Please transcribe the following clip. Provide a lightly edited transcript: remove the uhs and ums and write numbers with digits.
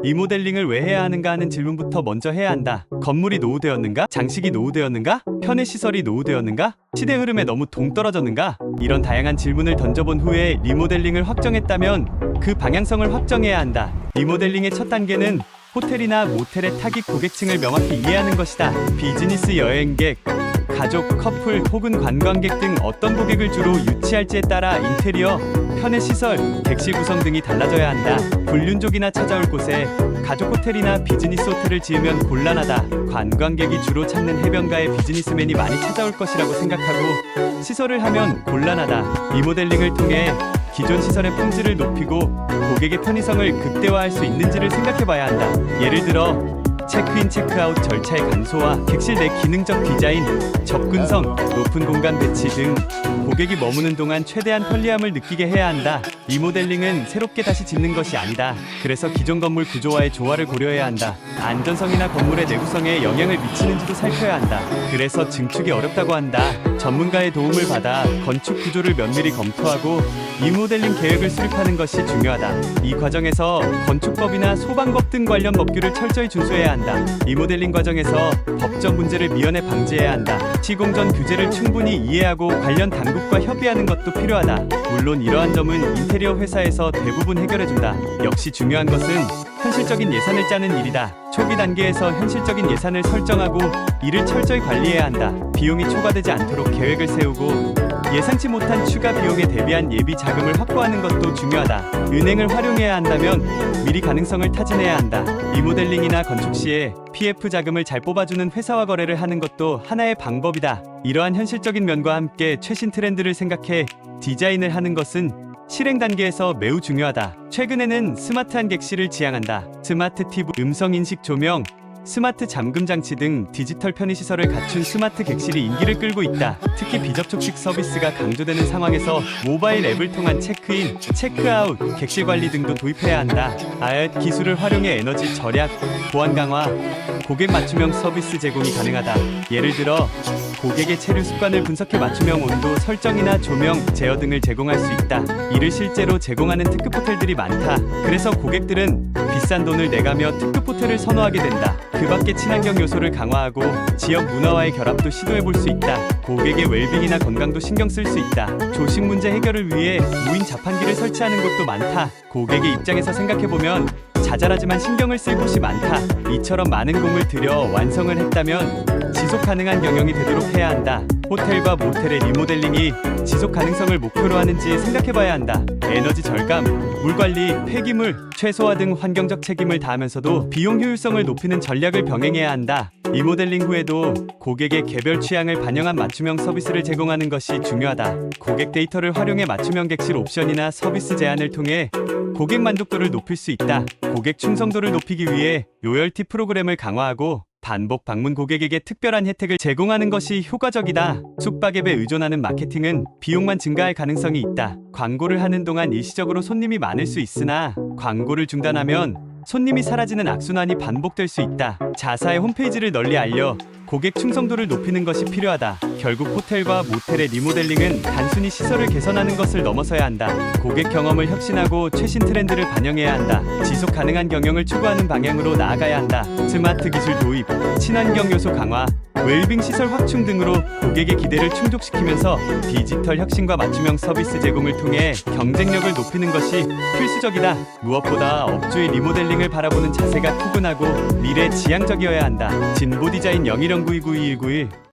리모델링을 왜 해야 하는가 하는 질문부터 먼저 해야 한다. 건물이 노후되었는가? 장식이 노후되었는가? 편의시설이 노후되었는가? 시대 흐름에 너무 동떨어졌는가? 이런 다양한 질문을 던져본 후에 리모델링을 확정했다면 그 방향성을 확정해야 한다. 리모델링의 첫 단계는 호텔이나 모텔의 타깃 고객층을 명확히 이해하는 것이다. 비즈니스 여행객, 가족, 커플 혹은 관광객 등 어떤 고객을 주로 유치할지에 따라 인테리어, 편의시설, 객실 구성 등이 달라져야 한다. 불륜족이나 찾아올 곳에 가족 호텔이나 비즈니스 호텔을 지으면 곤란하다. 관광객이 주로 찾는 해변가에 비즈니스맨이 많이 찾아올 것이라고 생각하고 시설을 하면 곤란하다. 리모델링을 통해 기존 시설의 품질을 높이고 고객의 편의성을 극대화할 수 있는지를 생각해봐야 한다. 예를 들어 체크인, 체크아웃 절차의 간소화, 객실 내 기능적 디자인, 접근성, 높은 공간 배치 등 고객이 머무는 동안 최대한 편리함을 느끼게 해야 한다. 리모델링은 새롭게 다시 짓는 것이 아니다. 그래서 기존 건물 구조와의 조화를 고려해야 한다. 안전성이나 건물의 내구성에 영향을 미치는지도 살펴야 한다. 그래서 증축이 어렵다고 한다. 전문가의 도움을 받아 건축 구조를 면밀히 검토하고 리모델링 계획을 수립하는 것이 중요하다. 이 과정에서 건축법이나 소방법 등 관련 법규를 철저히 준수해야 한다. 리모델링 과정에서 법적 문제를 미연에 방지해야 한다. 시공 전 규제를 충분히 이해하고 관련 당국과 협의하는 것도 필요하다. 물론 이러한 점은 인테리어 회사에서 대부분 해결해준다. 역시 중요한 것은 현실적인 예산을 짜는 일이다. 초기 단계에서 현실적인 예산을 설정하고 이를 철저히 관리해야 한다. 비용이 초과되지 않도록 계획을 세우고 예상치 못한 추가 비용에 대비한 예비 자금을 확보하는 것도 중요하다. 은행을 활용해야 한다면 미리 가능성을 타진해야 한다. 리모델링이나 건축 시에 PF 자금을 잘 뽑아주는 회사와 거래를 하는 것도 하나의 방법이다. 이러한 현실적인 면과 함께 최신 트렌드를 생각해 디자인을 하는 것은 실행 단계에서 매우 중요하다. 최근에는 스마트한 객실을 지향한다. 스마트 TV, 음성 인식 조명, 스마트 잠금 장치 등 디지털 편의시설을 갖춘 스마트 객실이 인기를 끌고 있다. 특히 비접촉식 서비스가 강조되는 상황에서 모바일 앱을 통한 체크인, 체크아웃, 객실 관리 등도 도입해야 한다. IoT 기술을 활용해 에너지 절약, 보안 강화, 고객 맞춤형 서비스 제공이 가능하다. 예를 들어 고객의 체류 습관을 분석해 맞춤형 온도 설정이나 조명, 제어 등을 제공할 수 있다. 이를 실제로 제공하는 특급 호텔들이 많다. 그래서 고객들은 비싼 돈을 내가며 특급 호텔을 선호하게 된다. 그 밖에 친환경 요소를 강화하고 지역 문화와의 결합도 시도해볼 수 있다. 고객의 웰빙이나 건강도 신경 쓸 수 있다. 조식 문제 해결을 위해 무인 자판기를 설치하는 곳도 많다. 고객의 입장에서 생각해보면 자잘하지만 신경을 쓸 곳이 많다. 이처럼 많은 공을 들여 완성을 했다면 지속 가능한 경영이 되도록 해야 한다. 호텔과 모텔의 리모델링이 지속 가능성을 목표로 하는지 생각해봐야 한다. 에너지 절감, 물 관리, 폐기물 최소화 등 환경적 책임을 다하면서도 비용 효율성을 높이는 전략을 병행해야 한다. 리모델링 후에도 고객의 개별 취향을 반영한 맞춤형 서비스를 제공하는 것이 중요하다. 고객 데이터를 활용해 맞춤형 객실 옵션이나 서비스 제안을 통해 고객 만족도를 높일 수 있다. 고객 충성도를 높이기 위해 로열티 프로그램을 강화하고 반복 방문 고객에게 특별한 혜택을 제공하는 것이 효과적이다. 숙박앱에 의존하는 마케팅은 비용만 증가할 가능성이 있다. 광고를 하는 동안 일시적으로 손님이 많을 수 있으나 광고를 중단하면 손님이 사라지는 악순환이 반복될 수 있다. 자사의 홈페이지를 널리 알려 고객 충성도를 높이는 것이 필요하다. 결국 호텔과 모텔의 리모델링은 단순히 시설을 개선하는 것을 넘어서야 한다. 고객 경험을 혁신하고 최신 트렌드를 반영해야 한다. 지속 가능한 경영을 추구하는 방향으로 나아가야 한다. 스마트 기술 도입, 친환경 요소 강화, 웰빙 시설 확충 등으로 고객의 기대를 충족시키면서 디지털 혁신과 맞춤형 서비스 제공을 통해 경쟁력을 높이는 것이 필수적이다. 무엇보다 업주의 리모델링을 바라보는 자세가 포근하고 미래 지향적이어야 한다. 진보 디자인 0109292191